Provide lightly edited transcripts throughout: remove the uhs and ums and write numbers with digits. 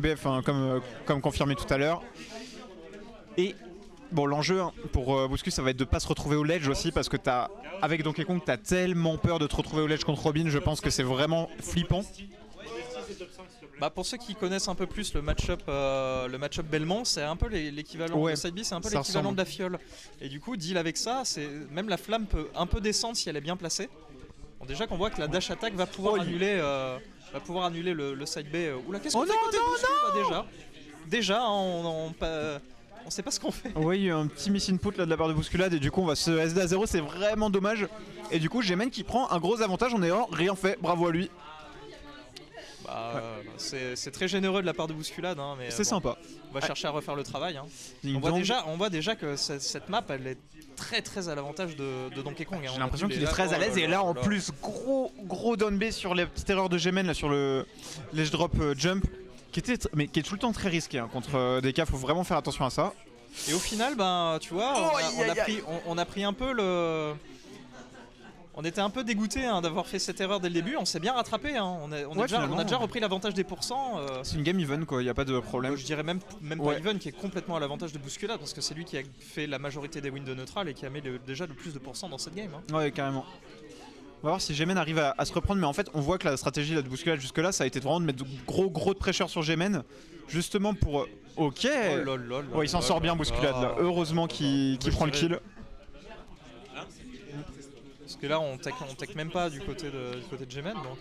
BF, hein, comme confirmé tout à l'heure. Et bon, l'enjeu hein, pour Bouscu, ça va être de pas se retrouver au ledge aussi, parce que avec Donkey Kong, t'as tellement peur de te retrouver au ledge contre Robin, je pense que c'est vraiment flippant. Bah pour ceux qui connaissent un peu plus le match-up Belmont, c'est un peu l'équivalent de Side B, c'est un peu l'équivalent de la fiole. Et du coup, deal avec ça, même la flamme peut un peu descendre si elle est bien placée. Bon, déjà qu'on voit que la dash attack va pouvoir annuler le side B. Oula, qu'est-ce qu'on fait côté Bouscu bah, déjà, on sait pas ce qu'on fait. Oui, il y a eu un petit miss input là de la part de Bousculade et du coup on va se SD à 0, c'est vraiment dommage. Et du coup Gemen qui prend un gros avantage en ayant rien fait, bravo à lui. C'est très généreux de la part de Bousculade, hein, mais c'est sympa. On va chercher à refaire le travail. Hein. On voit déjà que cette map, elle est très très à l'avantage de Donkey Kong. Hein. J'ai l'impression qu'il est très à l'aise et là en plus gros down B sur les petites erreurs de Gemen là sur le ledge drop jump qui est tout le temps très risqué hein. Contre des cas, faut vraiment faire attention à ça. Et au final, tu vois, on a pris un peu le... On était un peu dégoûté hein, d'avoir fait cette erreur dès le début, on s'est bien rattrapé, hein. on a déjà repris l'avantage des pourcents. C'est une game even quoi, il n'y a pas de problème. Je dirais même pas even qui est complètement à l'avantage de Bousculade parce que c'est lui qui a fait la majorité des wins de neutral et qui a mis déjà le plus de pourcents dans cette game. Hein. Ouais carrément. On va voir si Gemen arrive à se reprendre, mais en fait on voit que la stratégie là, de Bousculade jusque là ça a été vraiment de mettre gros de pressure sur Gemen justement pour... Ok il s'en sort bien Bousculade là, heureusement qu'il prend le kill. Parce que là on tech même pas du côté de Gemen donc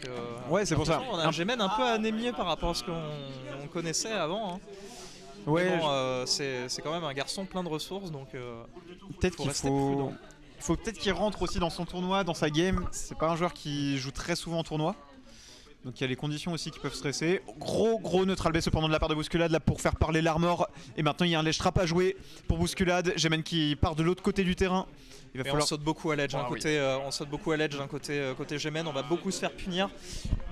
ouais c'est pour ça. On a un Gemen un peu anémié par rapport à ce qu'on connaissait avant. Hein. Ouais, bon, c'est quand même un garçon plein de ressources donc peut-être qu'il faut peut-être qu'il rentre aussi dans son tournoi, dans sa game. C'est pas un joueur qui joue très souvent en tournoi. Donc il y a les conditions aussi qui peuvent stresser. Gros neutral B cependant de la part de Bousculade là pour faire parler l'armor. Et maintenant il y a un ledge trap à jouer pour Bousculade. Gemen qui part de l'autre côté du terrain. On saute beaucoup à l'edge on saute beaucoup à l'edge d'un côté Gemen, on va beaucoup se faire punir.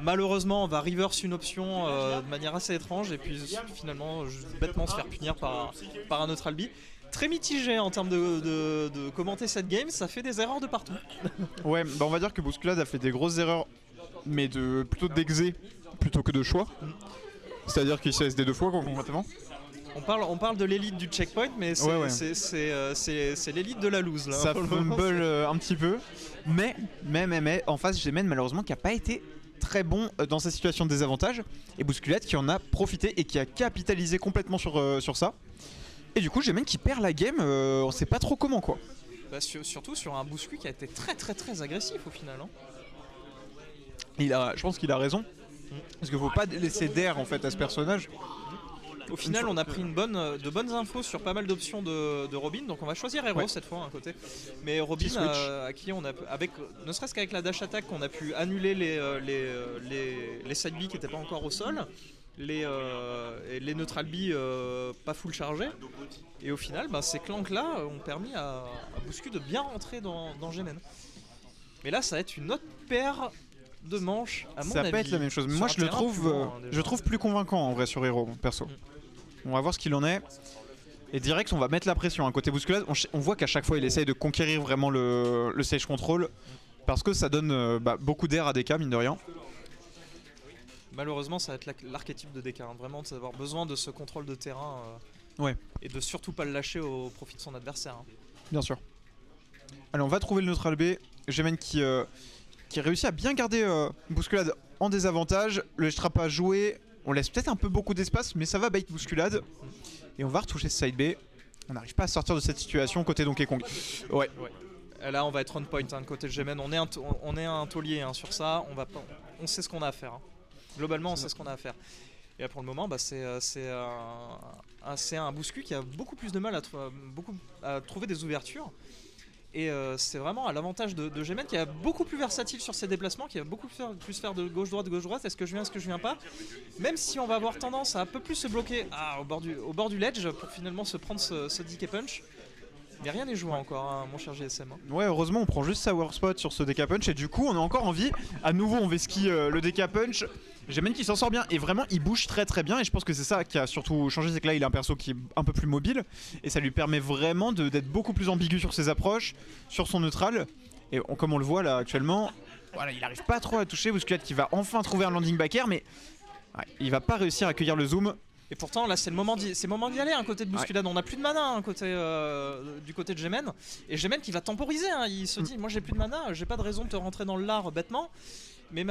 Malheureusement on va reverse une option de manière assez étrange et puis finalement bêtement se faire punir par un neutral B. Très mitigé en termes de commenter cette game, ça fait des erreurs de partout. Ouais, bah on va dire que Bousculade a fait des grosses erreurs, mais plutôt d'exé plutôt que de choix. C'est-à-dire qu'il s'est SD 2 fois concrètement. On parle de l'élite du checkpoint, mais c'est l'élite de la lose là. Ça fumble un petit peu, mais en face Gemen malheureusement qui a pas été très bon dans sa situation de désavantage et Bousculade qui en a profité et qui a capitalisé complètement sur ça. Et du coup Gemen qui perd la game, on sait pas trop comment quoi. Bah, surtout sur un Bouscu qui a été très agressif au final. Hein. Je pense qu'il a raison. Parce qu'il faut pas laisser d'air en fait à ce personnage. Au final, on a pris de bonnes infos sur pas mal d'options de Robin, donc on va choisir Hero cette fois à côté. Mais Robin, à qui on a, ne serait-ce qu'avec la dash attack, on a pu annuler les side B qui n'étaient pas encore au sol, les neutral B pas full chargés. Et au final, ces clanks là ont permis à Bouscu de bien rentrer dans Gemen. Mais là, ça va être une autre paire de manches à mon avis. Ça peut être la même chose, mais moi je le trouve plus convaincant en vrai sur Hero perso. On va voir ce qu'il en est. Et direct on va mettre la pression. Côté Bousculade, on voit qu'à chaque fois il essaye de conquérir vraiment le stage control. Parce que ça donne beaucoup d'air à DK mine de rien. Malheureusement ça va être l'archétype de DK, hein, vraiment d'avoir besoin de ce contrôle de terrain et de surtout pas le lâcher au profit de son adversaire. Hein. Bien sûr. Allez on va trouver le neutral B. Gemen qui réussit à bien garder Bousculade en désavantage. Le trap a joué. On laisse peut-être un peu beaucoup d'espace, mais ça va bait Bousculade. Et on va retoucher ce side B. On n'arrive pas à sortir de cette situation côté Donkey Kong. Ouais. Là, on va être on point hein, côté Gemen. On est un taulier hein, sur ça. On sait ce qu'on a à faire. Hein. Globalement, on sait ce qu'on a à faire. Et là, pour le moment, c'est un Bouscu qui a beaucoup plus de mal à trouver des ouvertures. Et c'est vraiment à l'avantage de Gemen qui est beaucoup plus versatile sur ses déplacements, qui va beaucoup plus faire de gauche-droite, est-ce que je viens pas. Même si on va avoir tendance à un peu plus se bloquer au bord du ledge pour finalement se prendre ce DK punch. Mais rien n'est joué encore, hein, mon cher GSM. Hein. Ouais, heureusement, on prend juste Sour Spot sur ce DK Punch et du coup, on a encore envie. À nouveau, on vesquille le DK Punch. Gemen qui s'en sort bien et vraiment, il bouge très bien. Et je pense que c'est ça qui a surtout changé, c'est que là, il a un perso qui est un peu plus mobile et ça lui permet vraiment d'être beaucoup plus ambigu sur ses approches, sur son neutral. Et comme on le voit là actuellement, voilà, il arrive pas trop à toucher. Bousculade qui va enfin trouver un landing back air, mais il va pas réussir à accueillir le zoom. Et pourtant là c'est le moment d'y aller, côté de bousculade. On a plus de mana du côté de Gemen. Et Gemen qui va temporiser, il se dit moi j'ai plus de mana, j'ai pas de raison de te rentrer dans le lard bêtement. Mais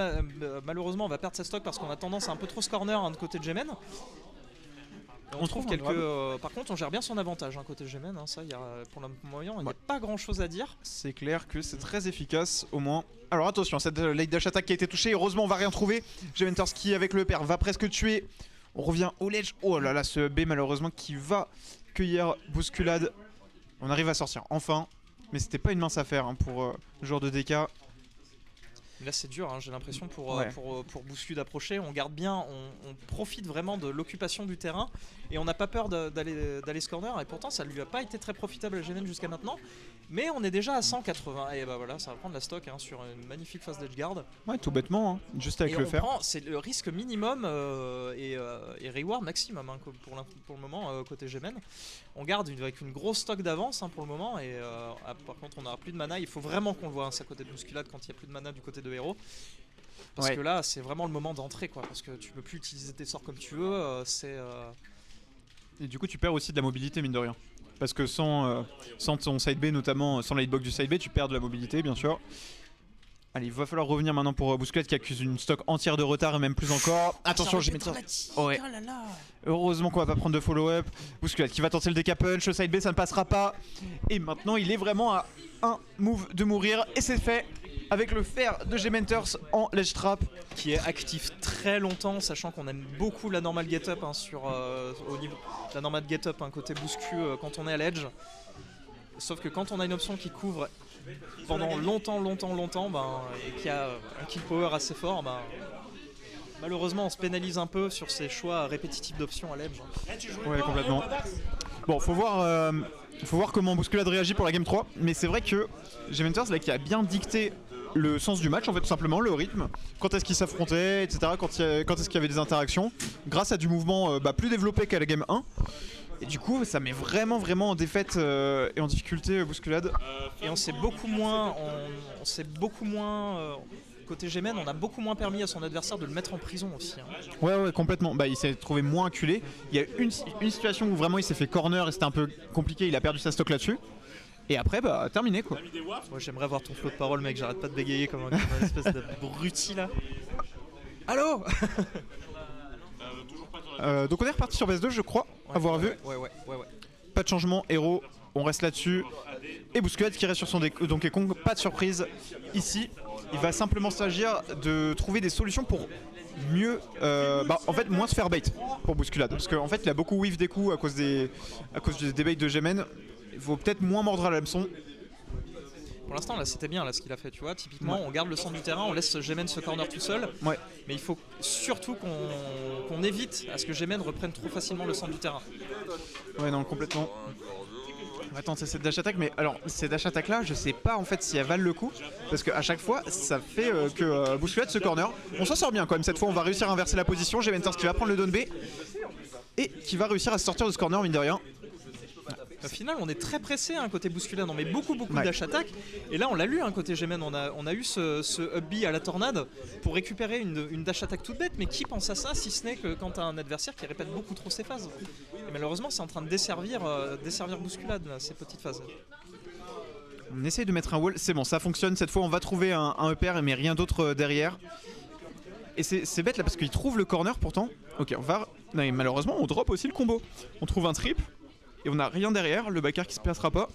malheureusement on va perdre sa stock parce qu'on a tendance à un peu trop se corner du côté de Gemen. On trouve par contre on gère bien son avantage côté Gemen, ça pour le moment il n'y a pas grand chose à dire. C'est clair que c'est très efficace au moins. Alors attention, cette late dash attack qui a été touchée, heureusement on va rien trouver. Gementers qui avec le père va presque tuer. On revient au ledge. Oh là là, ce B malheureusement qui va cueillir bousculade. On arrive à sortir enfin. Mais c'était pas une mince affaire pour le joueur de DK. Là c'est dur, j'ai l'impression pour Bouscule d'approcher, on garde bien, on profite vraiment de l'occupation du terrain et on n'a pas peur d'aller se corner et pourtant ça lui a pas été très profitable à Gemen jusqu'à maintenant, mais on est déjà à 180 et bah voilà ça va prendre la stock sur une magnifique phase d'edgeguard. Ouais tout bêtement, juste avec le fer. C'est le risque minimum et reward maximum pour le moment côté Gemen. On garde avec une grosse stock d'avance pour le moment et par contre on n'aura plus de mana, il faut vraiment qu'on le voit ça côté de bousculade quand il n'y a plus de mana du côté de héros. Parce que là c'est vraiment le moment d'entrer parce que tu peux plus utiliser tes sorts comme tu veux, Et du coup tu perds aussi de la mobilité mine de rien. Parce que sans ton side B notamment, sans la hitbox du side B tu perds de la mobilité bien sûr. Allez il va falloir revenir maintenant pour Bousculade qui accuse une stock entière de retard et même plus encore. Attention j'ai mis ça. Ouais. Oh là là. Heureusement qu'on va pas prendre de follow-up. Bousculade qui va tenter le DK punch, le side B ça ne passera pas. Et maintenant il est vraiment à un move de mourir et c'est fait. Avec le fer de Gementers en ledge trap. Qui est actif très longtemps, sachant qu'on aime beaucoup la normal get up au niveau de la normal get up côté bouscu quand on est à l'edge. Sauf que quand on a une option qui couvre pendant longtemps et qui a un kill power assez fort, malheureusement on se pénalise un peu sur ces choix répétitifs d'options à l'edge. Ouais complètement. Bon faut voir comment Bousculade réagit pour la game 3, mais c'est vrai que Gementers là qui a bien dicté le sens du match en fait tout simplement, le rythme, quand est-ce qu'ils s'affrontaient, etc., quand est-ce qu'il y avait des interactions, grâce à du mouvement plus développé qu'à la game 1. Et du coup ça met vraiment en défaite et en difficulté Bousculade. Et on s'est beaucoup moins, côté Gemen, on a beaucoup moins permis à son adversaire de le mettre en prison aussi. Ouais complètement, il s'est trouvé moins acculé. Il y a une situation où vraiment il s'est fait corner et c'était un peu compliqué, il a perdu sa stock là-dessus. Et après, terminé quoi. Moi j'aimerais voir ton flow de parole mec, j'arrête pas de bégayer comme une espèce d'abruti là. Allô. Donc on est reparti sur BS2 je crois, avoir vu. Ouais. Pas de changement, héros, on reste là-dessus. Et Bousculade qui reste sur son Donkey Kong, pas de surprise ici. Il va simplement s'agir de trouver des solutions pour mieux, en fait moins se faire bait pour Bousculade. Parce qu'en fait il a beaucoup whiff des coups à cause des baits de Gemen. Il faut peut-être moins mordre à l'hameçon. Pour l'instant là c'était bien là ce qu'il a fait, tu vois, typiquement on garde le centre du terrain, on laisse Gemen se corner tout seul. Ouais. Mais il faut surtout qu'on évite à ce que Gemen reprenne trop facilement le centre du terrain. Ouais non complètement. On va tenter cette dash attack, mais alors ces dash attack là je sais pas en fait si elles valent le coup. Parce qu'à chaque fois ça fait que Bousculade se corner. On s'en sort bien quand même cette fois, on va réussir à inverser la position. Gementers qui va prendre le down B et qui va réussir à se sortir de ce corner mine de rien. Au final, on est très pressé côté Bousculade, on met beaucoup de dash attack. Et là, on l'a lu côté Gemen, on a eu ce up B à la tornade pour récupérer une dash attack toute bête. Mais qui pense à ça si ce n'est que quand t'as un adversaire qui répète beaucoup trop ses phases. Et malheureusement, c'est en train de desservir Bousculade là, ces petites phases. On essaye de mettre un wall, c'est bon, ça fonctionne. Cette fois, on va trouver un upper mais rien d'autre derrière. Et c'est bête là parce qu'il trouve le corner pourtant. Ok, on va. Non, mais malheureusement, on drop aussi le combo. On trouve un triple. Et on n'a rien derrière, le backer qui se placera pas.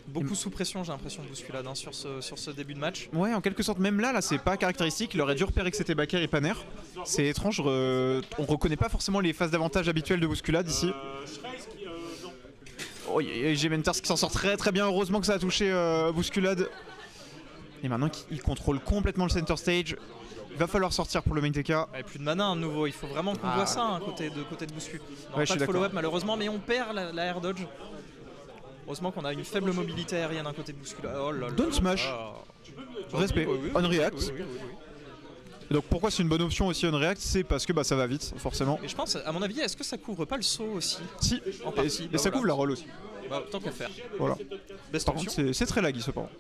Beaucoup sous pression j'ai l'impression de Bousculade sur ce début de match. Ouais en quelque sorte, même là c'est pas caractéristique, il aurait dû repérer que c'était backer et pas nerf. C'est étrange, on reconnaît pas forcément les phases d'avantage habituelles de Bousculade ici. Oh, il y a Gementers qui s'en sort très bien, heureusement que ça a touché Bousculade. Et maintenant il contrôle complètement le center stage. Il va falloir sortir pour le main TK. Plus de mana à nouveau, il faut vraiment qu'on voit ça côté de Bouscu. Ouais, pas de follow-up malheureusement, mais on perd la air dodge. Heureusement qu'on a une faible mobilité aérienne à côté de Bouscu. Oh là là. Don't smash. Respect. On react. Et donc pourquoi c'est une bonne option aussi on react, c'est parce que ça va vite forcément. Et je pense, à mon avis, est-ce que ça couvre pas le saut aussi? Si, en partie. Et ça couvre la roll aussi. Tant qu'à faire. Voilà. Best Par contre c'est très laggy cependant.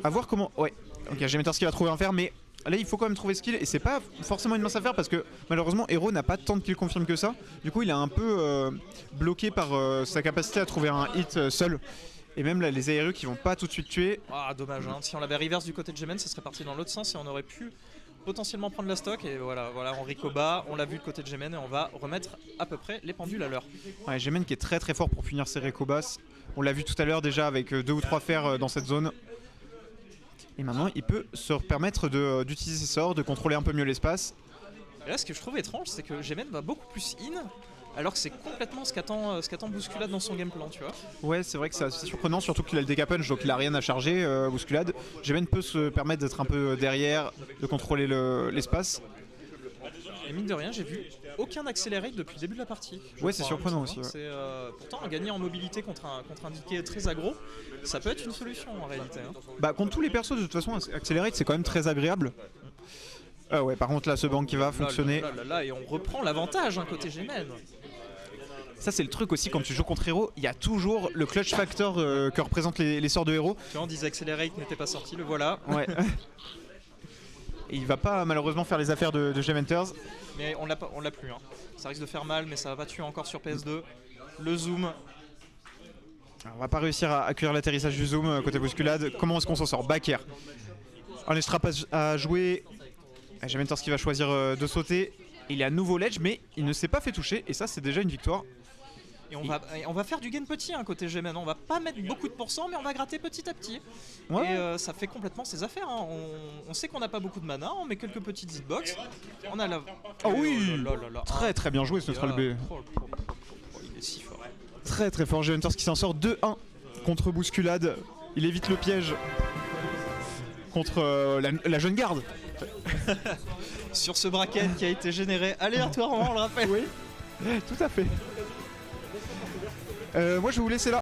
A voir comment... Ouais, ok, Gementers qui va trouver un fer, mais Là, il faut quand même trouver ce kill et c'est pas forcément une mince affaire parce que malheureusement, Hero n'a pas tant de kills confirm que ça. Du coup, il est un peu bloqué par sa capacité à trouver un hit seul. Et même là, les ARU qui vont pas tout de suite tuer. Ah, dommage, hein. Si on l'avait reverse du côté de Gemen, ça serait parti dans l'autre sens et on aurait pu potentiellement prendre la stock. Et voilà, Enrico bat, on l'a vu du côté de Gemen et on va remettre à peu près les pendules à l'heure. Ouais, Gemen qui est très très fort pour punir ses Rekobas. On l'a vu tout à l'heure déjà avec 2 ou 3 fers dans cette zone. Et maintenant, il peut se permettre d'utiliser ses sorts, de contrôler un peu mieux l'espace. Et là, ce que je trouve étrange, c'est que Gemen va beaucoup plus in, alors que c'est complètement ce qu'attend Bousculade dans son game plan, tu vois. Ouais, c'est vrai que c'est assez surprenant, surtout qu'il a le DK punch, donc il a rien à charger, Bousculade. Gemen peut se permettre d'être un peu derrière, de contrôler l'espace. Et mine de rien, j'ai vu aucun accelerate depuis le début de la partie. Ouais, c'est surprenant aussi. Ouais. Pourtant, gagner en mobilité contre un DK très aggro, ça peut être une solution en réalité. Hein. Bah, contre tous les persos, de toute façon, Accelerate c'est quand même très agréable. Ouais, par contre, là, ce banc qui va fonctionner. Là, et on reprend l'avantage hein, côté Gemen. Ça, c'est le truc aussi, quand tu joues contre Hero, il y a toujours le clutch factor que représentent les sorts de Hero. Tu vois, on disait Accelerate n'était pas sorti, le voilà. Ouais. Et il va pas malheureusement faire les affaires de Gementers. Mais on l'a plus. Hein. Ça risque de faire mal, mais ça va pas tuer encore sur PS2. Le zoom. Alors, on va pas réussir à accueillir l'atterrissage du zoom côté Bousculade. Comment est-ce qu'on s'en sort? Backer. On est strap à jouer. Gementers qui va choisir de sauter. Il est à nouveau ledge, mais il ne s'est pas fait toucher. Et ça, c'est déjà une victoire. Et on va faire du gain petit hein, côté Gemen. On va pas mettre beaucoup de pourcents, mais on va gratter petit à petit. Ouais. Et ça fait complètement ses affaires. Hein. On sait qu'on n'a pas beaucoup de mana, on met quelques petites hitbox. On a la. Oh oui là. Très très bien joué ce Neutral B. Il est si fort. Très très fort. Gementers qui s'en sort 2-1 contre Bousculade. Il évite le piège contre la jeune garde. Sur ce bracket qui a été généré aléatoirement, on le rappelle. Oui, tout à fait. Moi je vais vous laisser là.